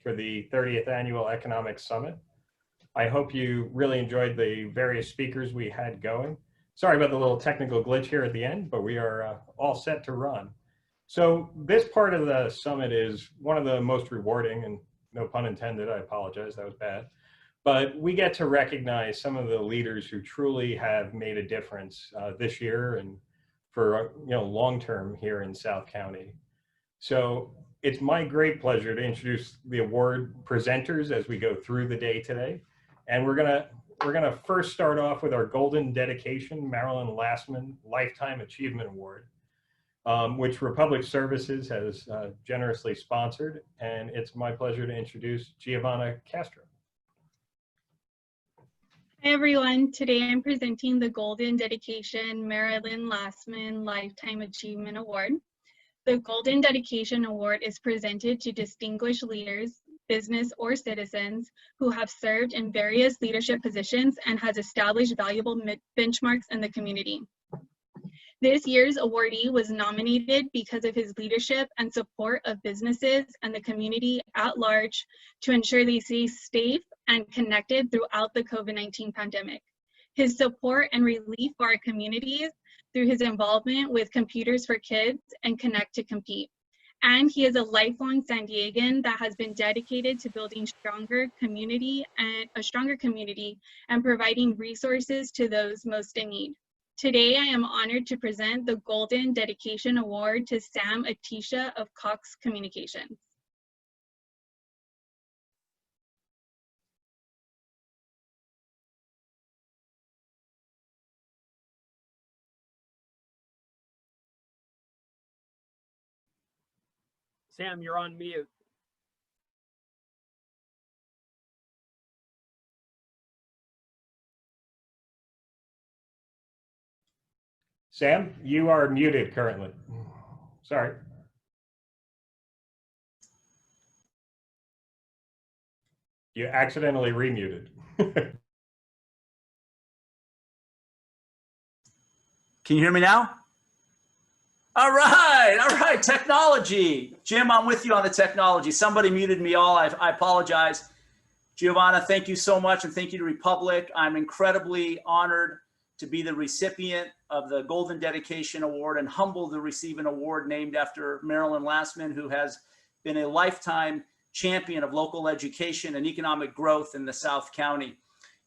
for the 30th Annual Economic Summit. I hope you really enjoyed the various speakers we had going. Sorry about the little technical glitch here at the end, but we are all set to run. So this part of the summit is one of the most rewarding, and no pun intended, I apologize, that was bad. But we get to recognize some of the leaders who truly have made a difference this year and for long term here in South County. So it's my great pleasure to introduce the award presenters as we go through the day today. And we're gonna first start off with our Golden Dedication Marilyn Lastman Lifetime Achievement Award, which Republic Services has generously sponsored. And it's my pleasure to introduce Giovanna Castro. Hi everyone, today I'm presenting the Golden Dedication Marilyn Lastman Lifetime Achievement Award. The Golden Dedication Award is presented to distinguished leaders, business or citizens who have served in various leadership positions and has established valuable benchmarks in the community. This year's awardee was nominated because of his leadership and support of businesses and the community at large to ensure they stay safe and connected throughout the COVID-19 pandemic. His support and relief for our communities through his involvement with Computers for Kids and Connect to Compete. And he is a lifelong San Diegan that has been dedicated to building a stronger community and providing resources to those most in need. Today, I am honored to present the Golden Dedication Award to Sam Atisha of Cox Communications. Sam, you're on mute. Sam, you are muted currently. Sorry. You accidentally remuted. Can you hear me now? All right, technology. Jim, I'm with you on the technology. Somebody muted me all, I apologize. Giovanna, thank you so much, and thank you to Republic. I'm incredibly honored to be the recipient of the Golden Dedication Award and humbled to receive an award named after Marilyn Lastman, who has been a lifetime champion of local education and economic growth in the South County.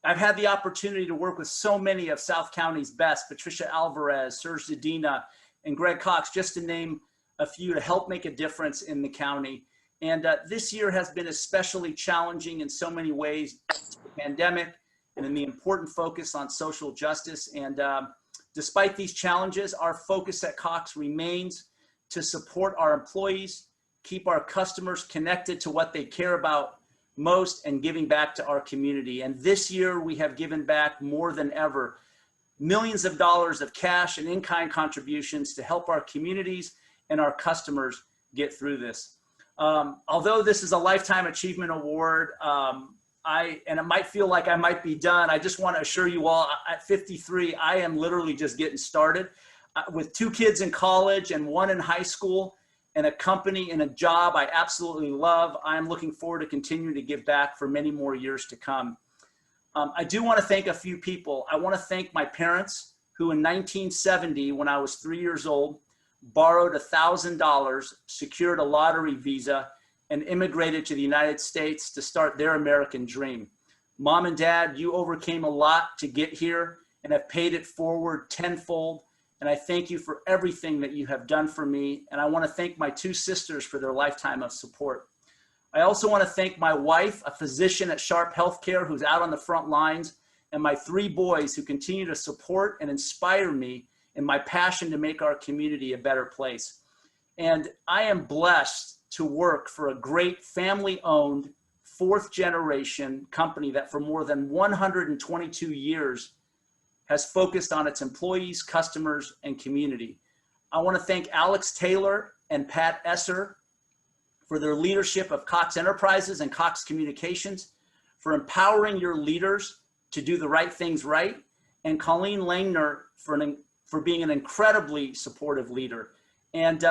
I've had the opportunity to work with so many of South County's best, Patricia Alvarez, Serge Zadina, and Greg Cox, just to name a few, to help make a difference in the county. And this year has been especially challenging in so many ways, the pandemic and in the important focus on social justice. And despite these challenges, our focus at Cox remains to support our employees, keep our customers connected to what they care about most, and giving back to our community. And this year we have given back more than ever, millions of dollars of cash and in-kind contributions to help our communities and our customers get through this. Although this is a Lifetime Achievement Award, and it might feel like I might be done, I just want to assure you all, at 53, I am literally just getting started. With 2 kids in college and 1 in high school, and a company and a job I absolutely love, I'm looking forward to continuing to give back for many more years to come. I do want to thank a few people. I want to thank my parents, who in 1970, when I was 3 years old, borrowed $1,000, secured a lottery visa, and immigrated to the United States to start their American dream. Mom and Dad, you overcame a lot to get here and have paid it forward tenfold. And I thank you for everything that you have done for me. And I want to thank my 2 sisters for their lifetime of support. I also want to thank my wife, a physician at Sharp Healthcare, who's out on the front lines, and my 3 boys who continue to support and inspire me in my passion to make our community a better place. And I am blessed to work for a great family-owned 4th-generation company that for more than 122 years has focused on its employees, customers, and community. I want to thank Alex Taylor and Pat Esser for their leadership of Cox Enterprises and Cox Communications, for empowering your leaders to do the right things right, and Colleen Langner for being an incredibly supportive leader. And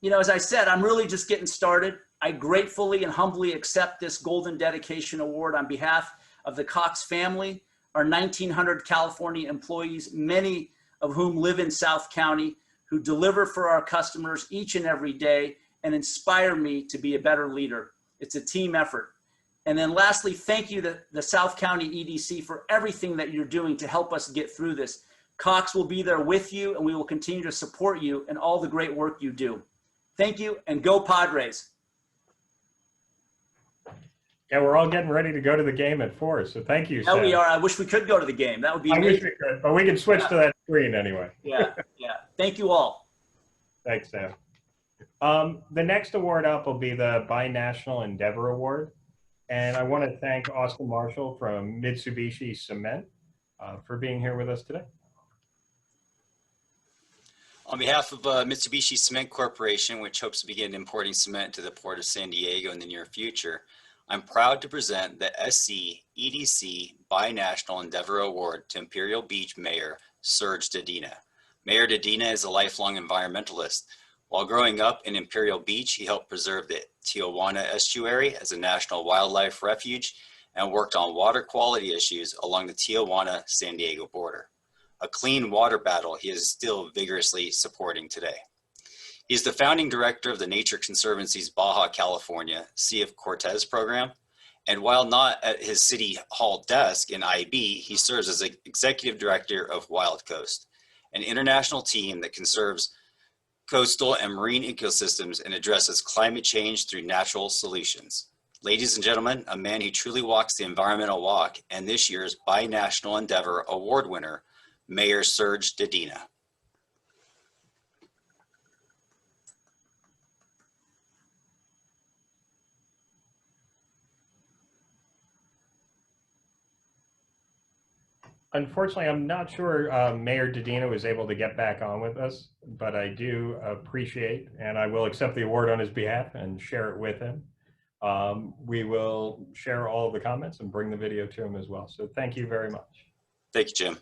you know, as I said, I'm really just getting started. I gratefully and humbly accept this Golden Dedication Award on behalf of the Cox family, our 1,900 California employees, many of whom live in South County, who deliver for our customers each and every day and inspire me to be a better leader. It's a team effort. And then lastly, thank you to the South County EDC for everything that you're doing to help us get through this. Cox will be there with you, and we will continue to support you in all the great work you do. Thank you, and go Padres. Yeah, we're all getting ready to go to the game at 4, so thank you, Yeah, Sam. we are. I wish we could go to the game. That would be I wish amazing. we could, but we can switch to that screen anyway. Yeah. Thank you all. Thanks, Sam. The next award up will be the Binational Endeavor Award. And I want to thank Austin Marshall from Mitsubishi Cement for being here with us today. On behalf of Mitsubishi Cement Corporation, which hopes to begin importing cement to the Port of San Diego in the near future, I'm proud to present the SC EDC Binational Endeavor Award to Imperial Beach Mayor Serge Dedina. Mayor Dedina is a lifelong environmentalist. While growing up in Imperial Beach, he helped preserve the Tijuana Estuary as a national wildlife refuge and worked on water quality issues along the Tijuana-San Diego border. A clean water battle he is still vigorously supporting today. He is the founding director of the Nature Conservancy's Baja California Sea of Cortez program. And while not at his city hall desk in IB, he serves as executive director of Wild Coast, an international team that conserves coastal and marine ecosystems and addresses climate change through natural solutions. Ladies and gentlemen, a man who truly walks the environmental walk and this year's Binational Endeavor Award winner, Mayor Serge Dedina. Unfortunately, I'm not sure Mayor Dedina was able to get back on with us, but I do appreciate, and I will accept the award on his behalf and share it with him. We will share all of the comments and bring the video to him as well. So thank you very much. Thank you, Jim.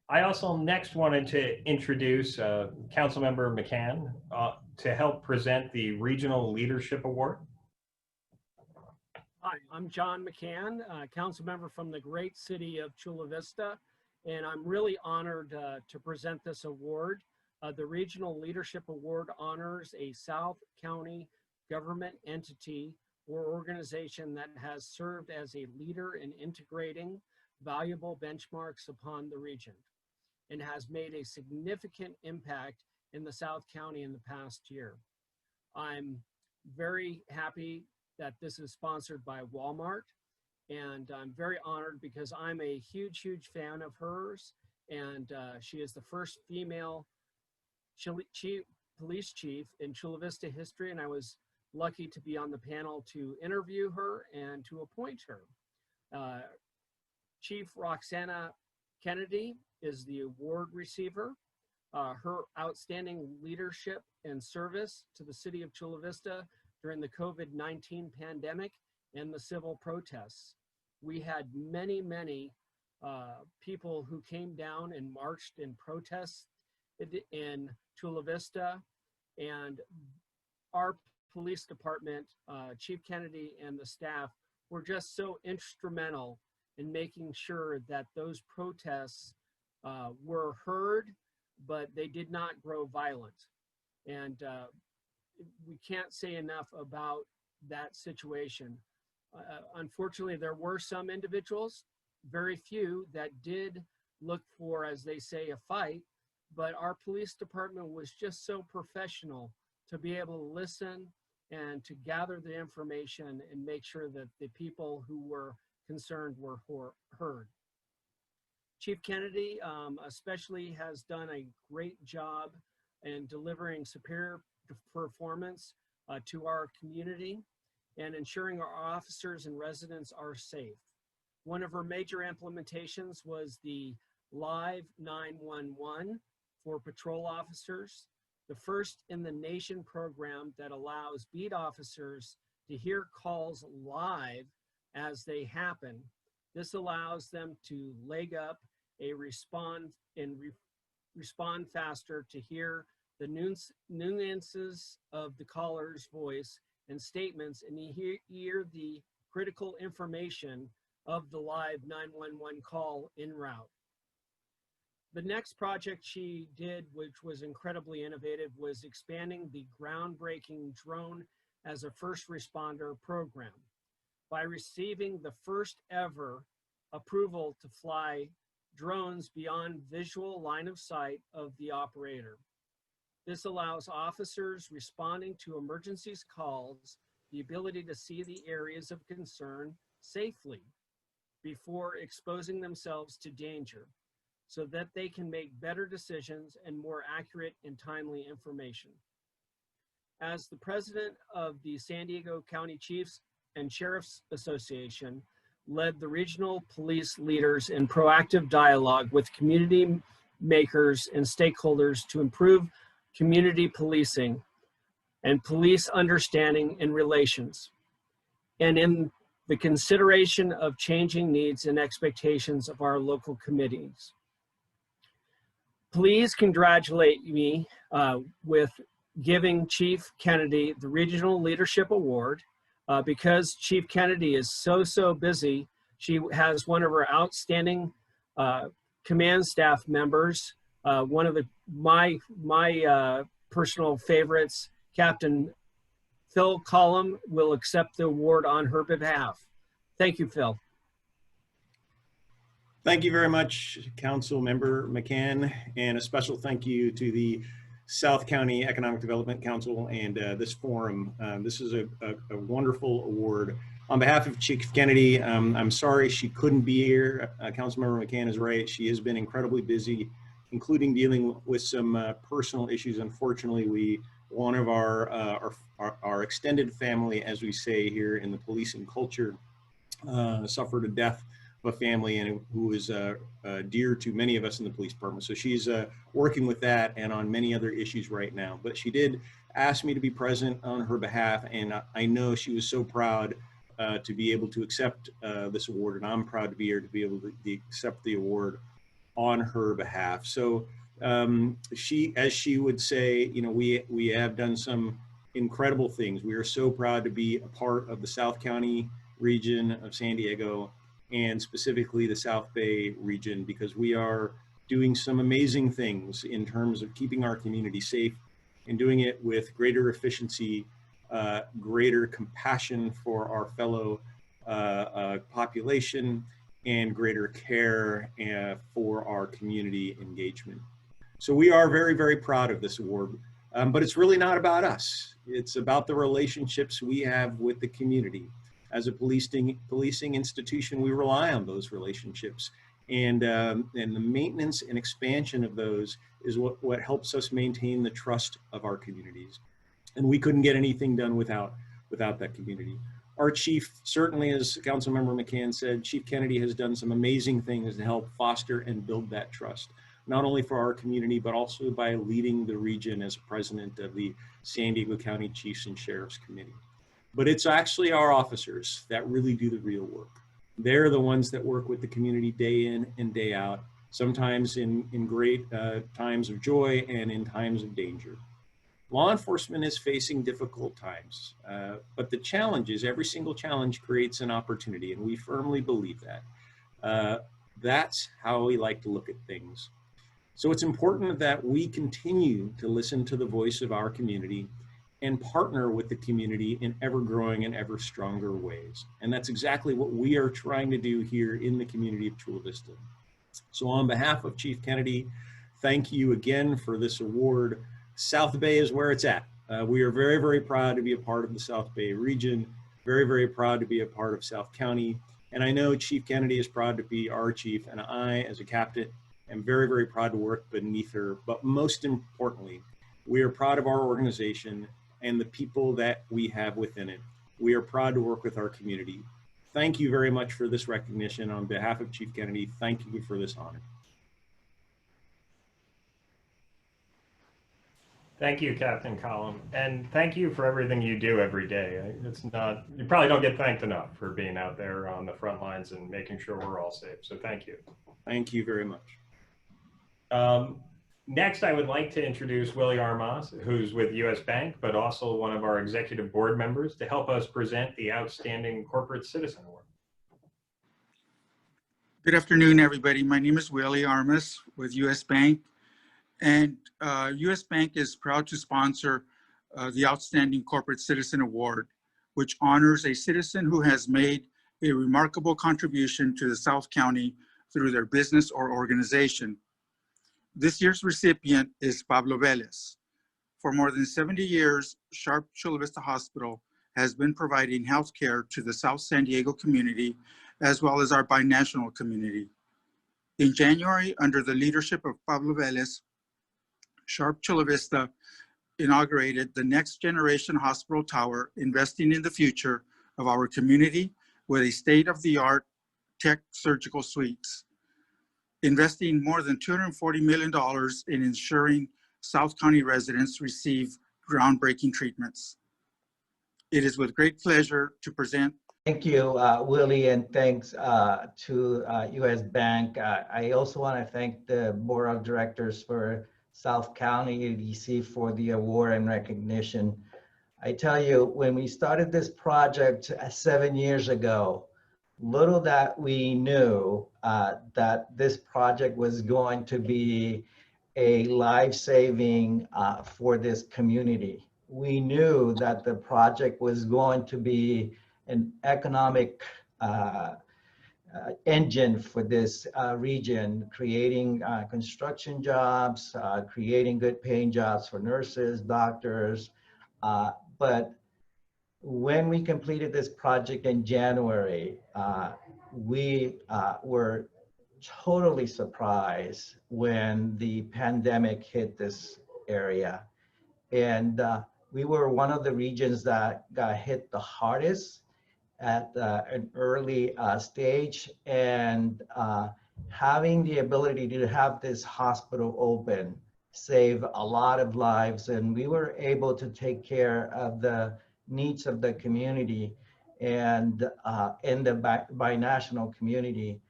I also next wanted to introduce Councilmember McCann to help present the Regional Leadership Award. Hi, I'm John McCann, council member from the great city of Chula Vista, and I'm really honored to present this award. The Regional Leadership Award honors a South County government entity or organization that has served as a leader in integrating valuable benchmarks upon the region and has made a significant impact in the South County in the past year. I'm very happy that this is sponsored by Walmart, and I'm very honored because I'm a huge fan of hers, and she is the first female police chief in Chula Vista history, and I was lucky to be on the panel to interview her and to appoint her. Chief Roxana Kennedy is the award receiver. Her outstanding leadership and service to the city of Chula Vista during the COVID-19 pandemic and the civil protests. We had many people who came down and marched in protests in Chula Vista, and our police department, Chief Kennedy and the staff were just so instrumental in making sure that those protests were heard, but they did not grow violent. And we can't say enough about that situation. Unfortunately, there were some individuals, very few, that did look for, as they say, a fight, but our police department was just so professional to be able to listen and to gather the information and make sure that the people who were concerned were heard. Chief Kennedy especially has done a great job in delivering superior performance to our community and ensuring our officers and residents are safe. One of her major implementations was the Live 911 for patrol officers, the first in the nation program that allows beat officers to hear calls live as they happen. This allows them to leg up a respond faster to hear the nuances of the caller's voice and statements, and hear the critical information of the live 911 call en route. The next project she did, which was incredibly innovative, was expanding the groundbreaking drone as a first responder program by receiving the first ever approval to fly drones beyond visual line of sight of the operator. This allows officers responding to emergency calls the ability to see the areas of concern safely before exposing themselves to danger, so that they can make better decisions and more accurate and timely information. As the president of the San Diego County Chiefs and Sheriffs Association, led the regional police leaders in proactive dialogue with community makers and stakeholders to improve community policing and police understanding and relations, and in the consideration of changing needs and expectations of our local committees. Please congratulate me with giving Chief Kennedy the Regional Leadership Award. Because Chief Kennedy is so busy, she has one of her outstanding command staff members, one of my personal favorites, Captain Phil Collum, will accept the award on her behalf. Thank you, Phil. Thank you very much, Council Member McCann, and a special thank you to the South County Economic Development Council and this forum. This is a wonderful award. On behalf of Chief Kennedy, I'm sorry she couldn't be here. Councilmember McCann is right. She has been incredibly busy, including dealing with some personal issues. Unfortunately, one of our extended family, as we say here in the policing culture, suffered a death a family and who is dear to many of us in the police department. So she's working with that and on many other issues right now. But she did ask me to be present on her behalf, and I know she was so proud to be able to accept this award, and I'm proud to be here to be able to accept the award on her behalf. So as she would say, you know, we have done some incredible things. We are so proud to be a part of the South County region of San Diego, and specifically the South Bay region, because we are doing some amazing things in terms of keeping our community safe and doing it with greater efficiency, greater compassion for our fellow population, and greater care for our community engagement. So we are very proud of this award, but it's really not about us. It's about the relationships we have with the community. As a policing institution, we rely on those relationships, and the maintenance and expansion of those is what helps us maintain the trust of our communities. And we couldn't get anything done without that community. Our chief, certainly, as Councilmember McCann said, Chief Kennedy has done some amazing things to help foster and build that trust, not only for our community, but also by leading the region as president of the San Diego County Chiefs and Sheriffs Committee. But it's actually our officers that really do the real work. They're the ones that work with the community day in and day out, sometimes in great times of joy and in times of danger. Law enforcement is facing difficult times, but the challenge is every single challenge creates an opportunity, and we firmly believe that. That's how we like to look at things. So it's important that we continue to listen to the voice of our community and partner with the community in ever-growing and ever-stronger ways. And that's exactly what we are trying to do here in the community of Chula Vista. So on behalf of Chief Kennedy, thank you again for this award. South Bay is where it's at. We are very proud to be a part of the South Bay region, very proud to be a part of South County. And I know Chief Kennedy is proud to be our chief, and I, as a captain, am very proud to work beneath her. But most importantly, we are proud of our organization and the people that we have within it. We are proud to work with our community. Thank you very much for this recognition. On behalf of Chief Kennedy, thank you for this honor. Thank you, Captain Collum, and thank you for everything you do every day. You probably don't get thanked enough for being out there on the front lines and making sure we're all safe. So thank you. Thank you very much. Next, I would like to introduce Willie Armas, who's with US Bank, but also one of our executive board members, to help us present the Outstanding Corporate Citizen Award. Good afternoon, everybody. My name is Willie Armas with US Bank, and US Bank is proud to sponsor the Outstanding Corporate Citizen Award, which honors a citizen who has made a remarkable contribution to the South County through their business or organization. This year's recipient is Pablo Velez. For more than 70 years, Sharp Chula Vista Hospital has been providing health care to the South San Diego community, as well as our binational community. In January, under the leadership of Pablo Velez, Sharp Chula Vista inaugurated the next generation hospital tower, investing in the future of our community with a state-of-the-art tech surgical suites, investing more than $240 million in ensuring South County residents receive groundbreaking treatments. It is with great pleasure to present. Thank you, Willie, and thanks to US Bank. I also want to thank the Board of Directors for South County EDC for the award and recognition. I tell you, when we started this project 7 years ago, little that we knew that this project was going to be a life-saving for this community. We knew that the project was going to be an economic engine for this region, creating construction jobs, creating good paying jobs for nurses, doctors. But when we completed this project in January, we were totally surprised when the pandemic hit this area. And we were one of the regions that got hit the hardest at an early stage, and having the ability to have this hospital open saved a lot of lives, and we were able to take care of the needs of the community and in the binational community.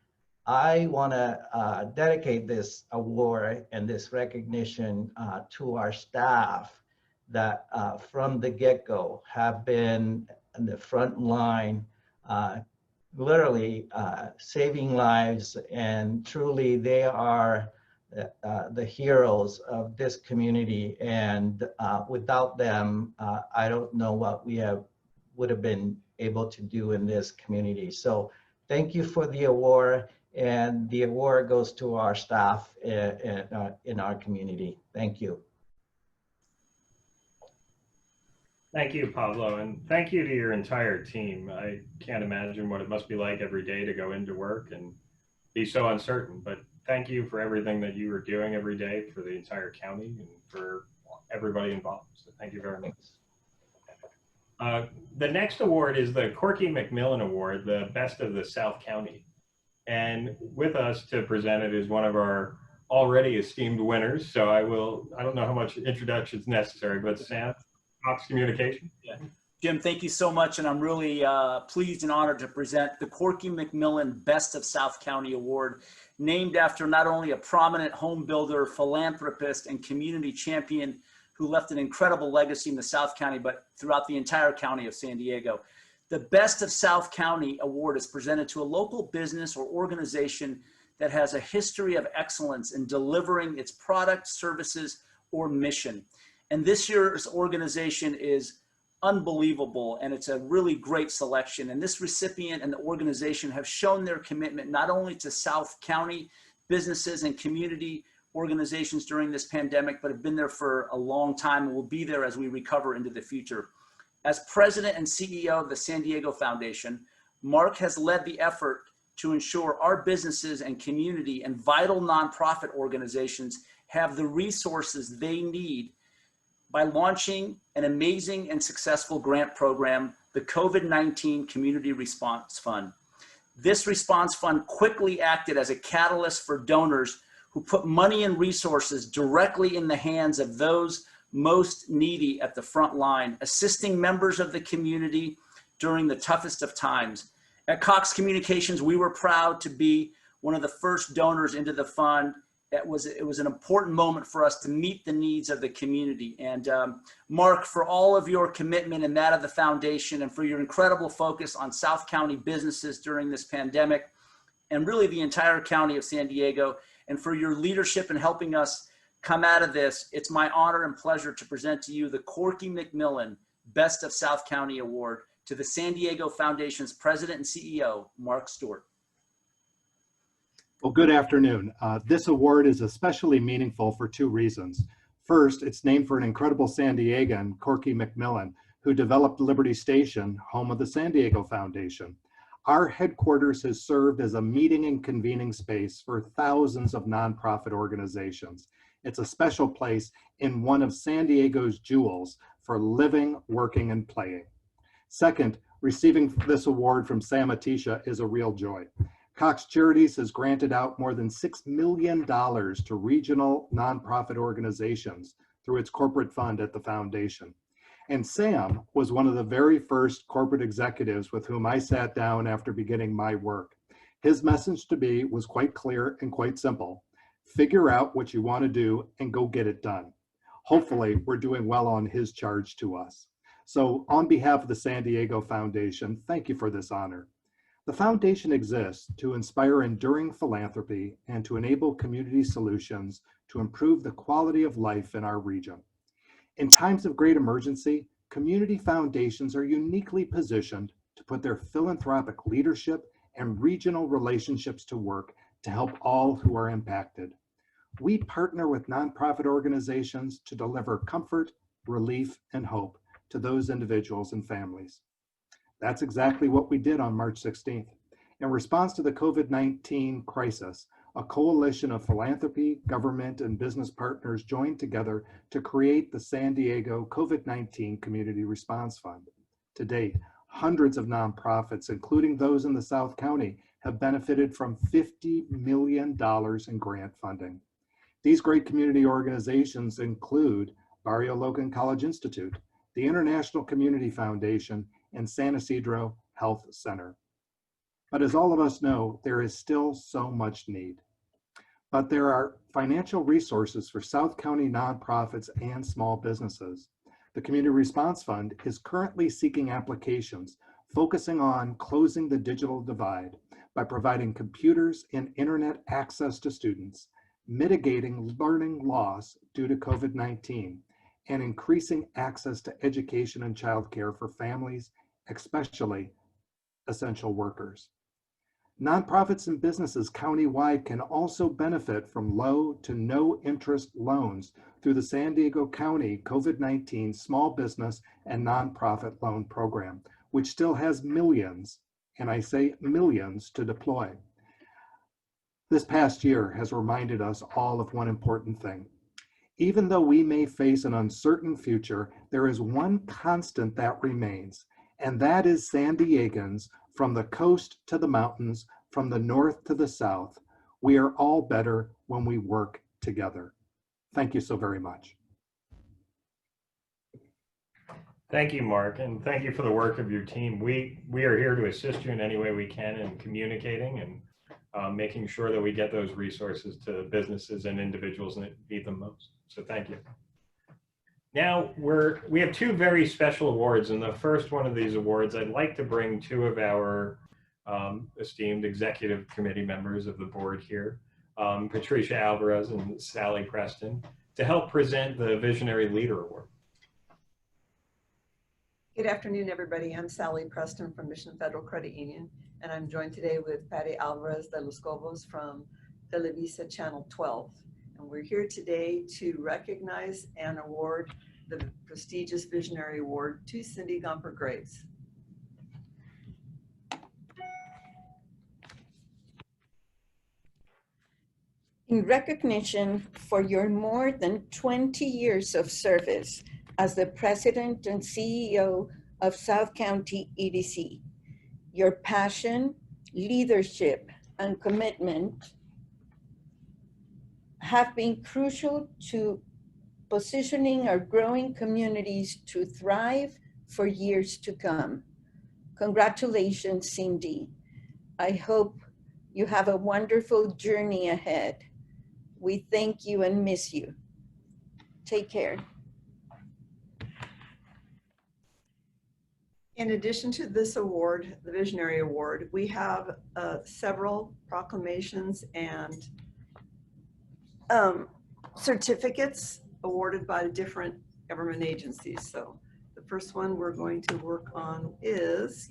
I want to dedicate this award and this recognition to our staff that from the get-go have been in the front line, literally saving lives, and truly they are the heroes of this community. And without them, I don't know what we would have been able to do in this community. So thank you for the award, and the award goes to our staff in our community. Thank you. Thank you, Pablo, and thank you to your entire team. I can't imagine what it must be like every day to go into work and be so uncertain, but thank you for everything that you are doing every day for the entire county and for everybody involved. So thank you very much. The next award is the Corky McMillan Award, the Best of the South County. And with us to present it is one of our already esteemed winners. So I don't know how much introduction is necessary, but Sam, Cox Communication. Yeah. Jim, thank you so much. And I'm really pleased and honored to present the Corky McMillan Best of South County Award, named after not only a prominent home builder, philanthropist, and community champion who left an incredible legacy in the South County, but throughout the entire county of San Diego. The Best of South County Award is presented to a local business or organization that has a history of excellence in delivering its products, services, or mission. And this year's organization is unbelievable, and it's a really great selection. And this recipient and the organization have shown their commitment not only to South County businesses and community organizations during this pandemic, but have been there for a long time and will be there as we recover into the future. As president and CEO of the San Diego Foundation, Mark has led the effort to ensure our businesses and community and vital nonprofit organizations have the resources they need by launching an amazing and successful grant program, the COVID-19 Community Response Fund. This response fund quickly acted as a catalyst for donors who put money and resources directly in the hands of those most needy at the front line, assisting members of the community during the toughest of times. At Cox Communications, we were proud to be one of the first donors into the fund, it was an important moment for us to meet the needs of the community. And Mark, for all of your commitment and that of the foundation, and for your incredible focus on South County businesses during this pandemic, and really the entire county of San Diego, and for your leadership in helping us come out of this, it's my honor and pleasure to present to you the Corky McMillan Best of South County Award to the San Diego Foundation's President and CEO, Mark Stewart. Well, good afternoon. This award is especially meaningful for two reasons. First, it's named for an incredible San Diegan, Corky McMillan, who developed Liberty Station, home of the San Diego Foundation. Our headquarters has served as a meeting and convening space for thousands of nonprofit organizations. It's a special place in one of San Diego's jewels for living, working, and playing. Second, receiving this award from Sam Atisha is a real joy. Cox Charities has granted out more than $6 million to regional nonprofit organizations through its corporate fund at the foundation. And Sam was one of the very first corporate executives with whom I sat down after beginning my work. His message to me was quite clear and quite simple. Figure out what you want to do and go get it done. Hopefully, we're doing well on his charge to us. So on behalf of the San Diego Foundation, thank you for this honor. The foundation exists to inspire enduring philanthropy and to enable community solutions to improve the quality of life in our region. In times of great emergency, community foundations are uniquely positioned to put their philanthropic leadership and regional relationships to work to help all who are impacted. We partner with nonprofit organizations to deliver comfort, relief, and hope to those individuals and families. That's exactly what we did on March 16th. In response to the COVID-19 crisis, a coalition of philanthropy, government, and business partners joined together to create the San Diego COVID-19 Community Response Fund. To date, hundreds of nonprofits, including those in the South County, have benefited from $50 million in grant funding. These great community organizations include Barrio Logan College Institute, the International Community Foundation, and San Isidro Health Center. But as all of us know, there is still so much need. But there are financial resources for South County nonprofits and small businesses. The Community Response Fund is currently seeking applications focusing on closing the digital divide by providing computers and internet access to students, mitigating learning loss due to COVID-19, and increasing access to education and childcare for families, especially essential workers. Nonprofits and businesses countywide can also benefit from low to no interest loans through the San Diego County COVID-19 Small Business and Nonprofit Loan Program, which still has millions, and I say millions, to deploy. This past year has reminded us all of one important thing. Even though we may face an uncertain future, there is one constant that remains, and that is San Diegans, from the coast to the mountains, from the north to the south. We are all better when we work together. Thank you so very much. Thank you, Mark, and thank you for the work of your team. We are here to assist you in any way we can in communicating and making sure that we get those resources to businesses and individuals that need them most. So thank you. Now we have two very special awards, and the first one of these awards, I'd like to bring two of our esteemed executive committee members of the board here, Patricia Alvarez and Sally Preston, to help present the Visionary Leader Award. Good afternoon, everybody. I'm Sally Preston from Mission Federal Credit Union, and I'm joined today with Patty Alvarez de los Cobos from Televisa Channel 12. And we're here today to recognize and award the prestigious Visionary Award to Cindy Gomper Graves. In recognition for your more than 20 years of service as the President and CEO of South County EDC, your passion, leadership, and commitment have been crucial to positioning our growing communities to thrive for years to come. Congratulations, Cindy. I hope you have a wonderful journey ahead. We thank you and miss you. Take care. In addition to this award, the Visionary Award, we have several proclamations and certificates awarded by different government agencies. So the first one we're going to work on is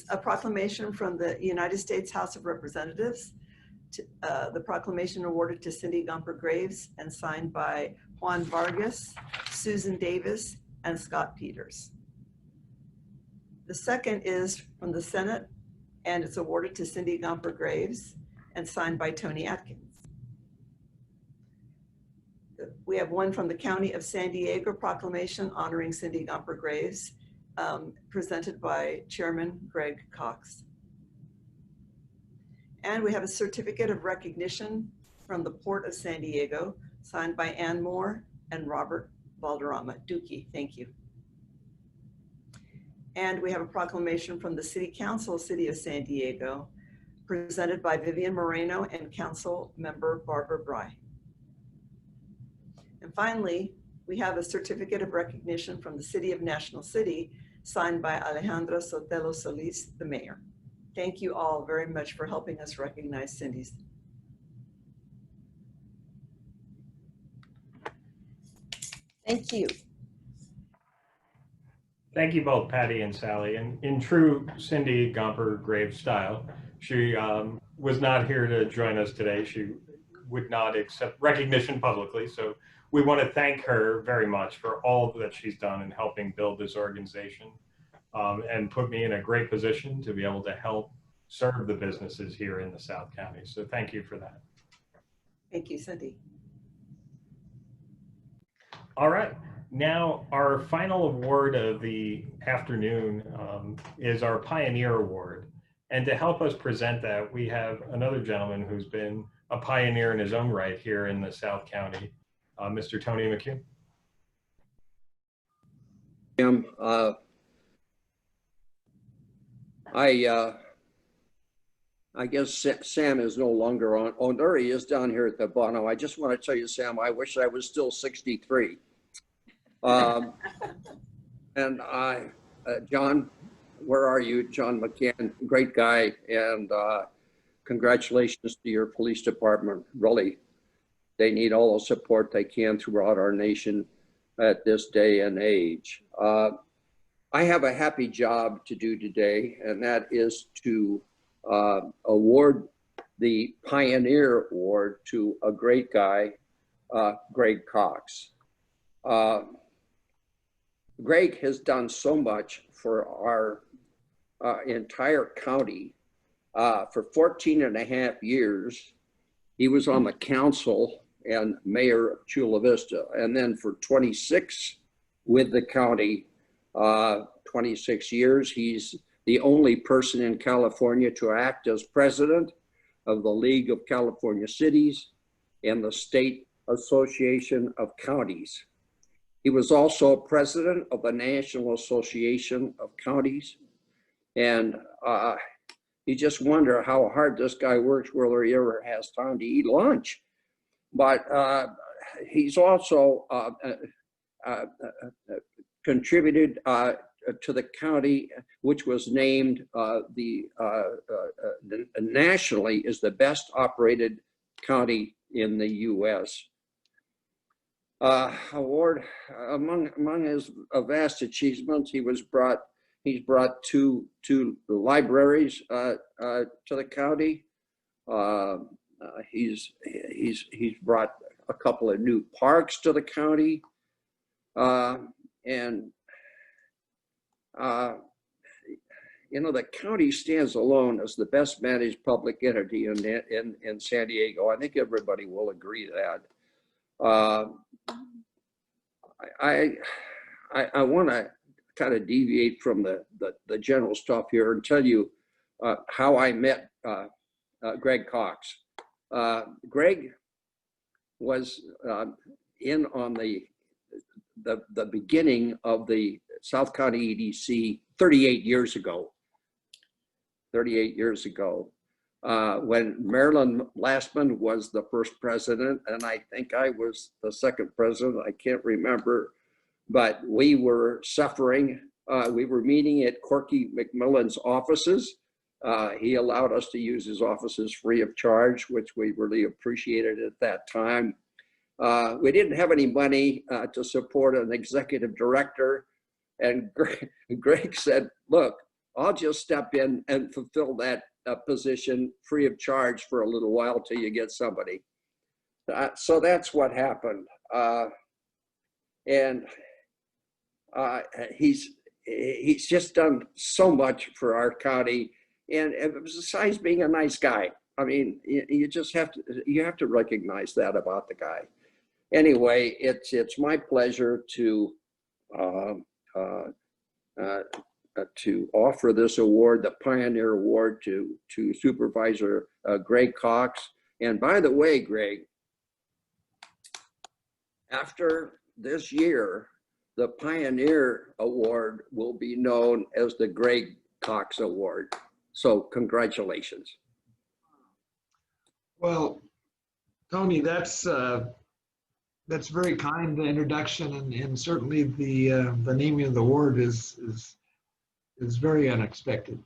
a proclamation from the United States House of Representatives. The proclamation awarded to Cindy Gumper Graves and signed by Juan Vargas, Susan Davis, and Scott Peters. The second is from the Senate, and it's awarded to Cindy Gumper Graves and signed by Tony Atkins. We have one from the County of San Diego proclamation honoring Cindy Gumper Graves, presented by Chairman Greg Cox. And we have a certificate of recognition from the Port of San Diego, signed by Ann Moore and Robert Valderrama. Dookie, thank you. And we have a proclamation from the City Council, City of San Diego, presented by Vivian Moreno and Council Member Barbara Bry. And finally, we have a certificate of recognition from the City of National City, signed by Alejandra Sotelo Solis, the mayor. Thank you all very much for helping us recognize Cindy's. Thank you. Thank you both, Patty and Sally. And in true Cindy Gumper Graves style, she was not here to join us today. She would not accept recognition publicly. So we want to thank her very much for all that she's done in helping build this organization and put me in a great position to be able to help serve the businesses here in the South County. So thank you for that. Thank you, Cindy. All right. Now, our final award of the afternoon is our Pioneer Award. And to help us present that, we have another gentleman who's been a pioneer in his own right here in the South County, Mr. Tony McHugh. I guess Sam is no longer on. Oh, there he is down here at the bottom. I just want to tell you, Sam, I wish I was still 63. And John, where are you? John McCann, great guy. And congratulations to your police department. Really, they need all the support they can throughout our nation at this day and age. I have a happy job to do today, and that is to award the Pioneer Award to a great guy, Greg Cox. Greg has done so much for our entire county. For 14 and a half years, he was on the council and mayor of Chula Vista. And then for 26 with the county, 26 years, he's the only person in California to act as president of the League of California Cities and the State Association of Counties. He was also president of the National Association of Counties. And you just wonder how hard this guy works, whether he ever has time to eat lunch. But he's also contributed to the county, which was named nationally is the best operated county in the U.S. Award among his vast achievements, he's brought two libraries to the county. He's brought a couple of new parks to the county, and you know, the county stands alone as the best managed public entity in San Diego. I think everybody will agree to that. I want to kind of deviate from the general stuff here and tell you how I met Greg Cox. Greg was in on the beginning of the South County EDC 38 years ago. when Marilyn Lastman was the first president, and I think I was the second president, I can't remember, but we were suffering. We were meeting at Corky McMillan's offices. He allowed us to use his offices free of charge, which we really appreciated at that time. We didn't have any money to support an executive director. And Greg said, look, I'll just step in and fulfill that position free of charge for a little while till you get somebody. So that's what happened. And he's just done so much for our county. And besides being a nice guy, I mean, you have to recognize that about the guy. Anyway, it's my pleasure to offer this award, the Pioneer Award, to Supervisor Greg Cox. And by the way, Greg, after this year, the Pioneer Award will be known as the Greg Cox Award. So congratulations. Well, Tony, that's very kind introduction, and certainly the naming of the award is very unexpected.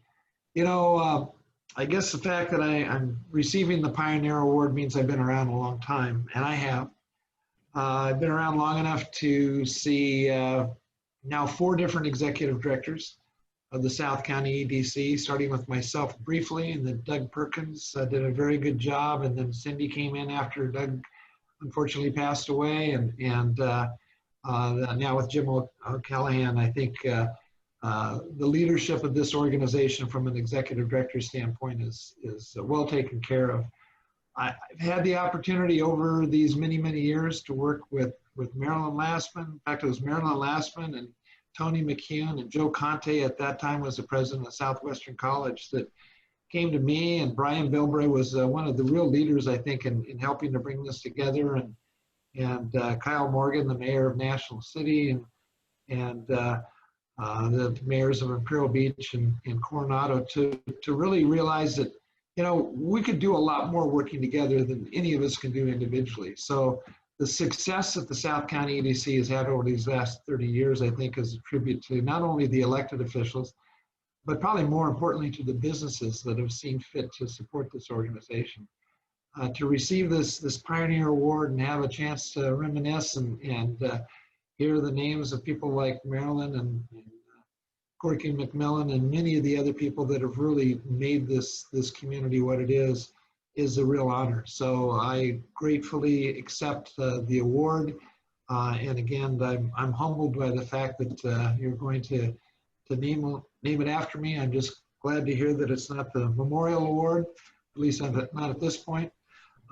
You know, I guess the fact that I'm receiving the Pioneer Award means I've been around a long time, and I have. I've been around long enough to see now 4 different executive directors of the South County EDC, starting with myself briefly, and then Doug Perkins did a very good job, and then Cindy came in after Doug unfortunately passed away, and now with Jim O'Callahan, I think the leadership of this organization from an executive director standpoint is well taken care of. I've had the opportunity over these many years to work with Marilyn Lastman. In fact, it was Marilyn Lastman and Tony McCune and Joe Conte at that time was the president of Southwestern College that came to me, and Brian Bilbray was one of the real leaders, I think, in helping to bring this together, and Kyle Morgan, the mayor of National City, and the mayors of Imperial Beach and Coronado to really realize that, you know, we could do a lot more working together than any of us can do individually. So the success that the South County EDC has had over these last 30 years, I think, is a tribute to not only the elected officials, but probably more importantly to the businesses that have seen fit to support this organization. To receive this Pioneer Award and have a chance to reminisce and hear the names of people like Marilyn and Corky McMillan and many of the other people that have really made this community what it is a real honor. So I gratefully accept the award. And again, I'm humbled by the fact that you're going to name it after me. I'm just glad to hear that it's not the Memorial Award, at least not at this point.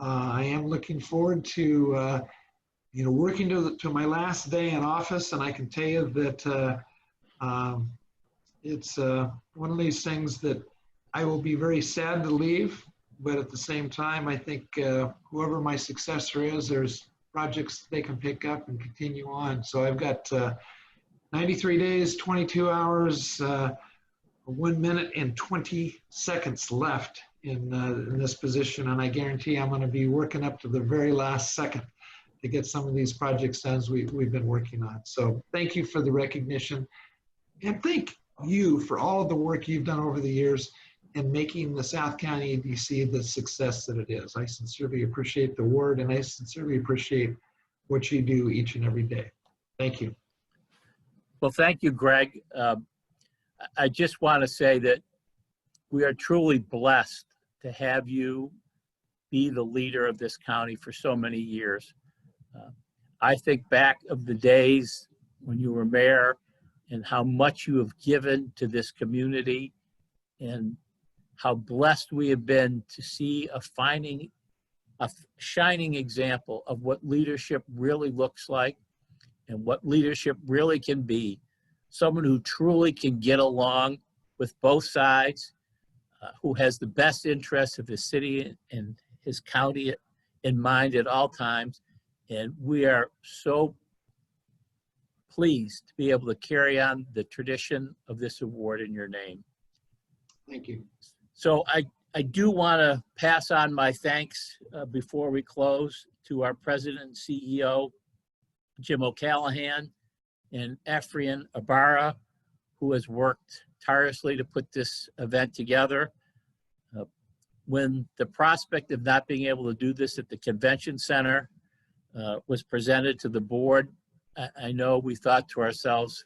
I am looking forward to working to my last day in office, and I can tell you that it's one of these things that I will be very sad to leave, but at the same time, I think whoever my successor is, there's projects they can pick up and continue on. So I've got 93 days, 22 hours, 1 minute and 20 seconds left in this position, and I guarantee I'm going to be working up to the very last second to get some of these projects done as we've been working on. So thank you for the recognition, and thank you for all of the work you've done over the years in making the South County EDC the success that it is. I sincerely appreciate the award, and I sincerely appreciate what you do each and every day. Thank you. Well, thank you, Greg. I just want to say that we are truly blessed to have you be the leader of this county for so many years. I think back of the days when you were mayor and how much you have given to this community and how blessed we have been to see a shining example of what leadership really looks like and what leadership really can be. Someone who truly can get along with both sides, who has the best interests of his city and his county in mind at all times. And we are so pleased to be able to carry on the tradition of this award in your name. Thank you. So I do want to pass on my thanks before we close to our President and CEO, Jim O'Callahan, and Ephraim Ibarra, who has worked tirelessly to put this event together. When the prospect of not being able to do this at the convention center was presented to the board, I know we thought to ourselves,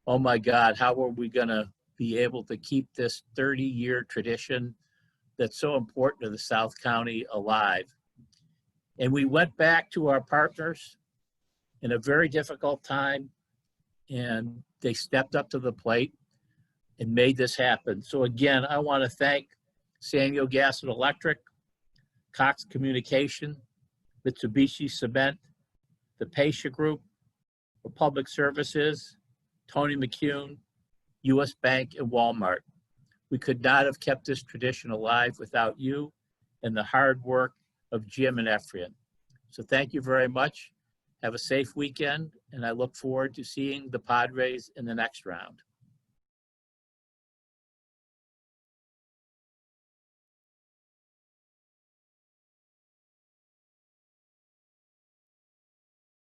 oh my God, how are we going to be able to keep this 30-year tradition that's so important to the South County alive? And we went back to our partners in a very difficult time, and they stepped up to the plate and made this happen. So again, I want to thank Sanyo Gas and Electric, Cox Communication, Mitsubishi Cement, the Pacia Group, Republic Services, Tony McCune, US Bank, and Walmart. We could not have kept this tradition alive without you and the hard work of Jim and Ephraim. So thank you very much. Have a safe weekend, and I look forward to seeing the Padres in the next round.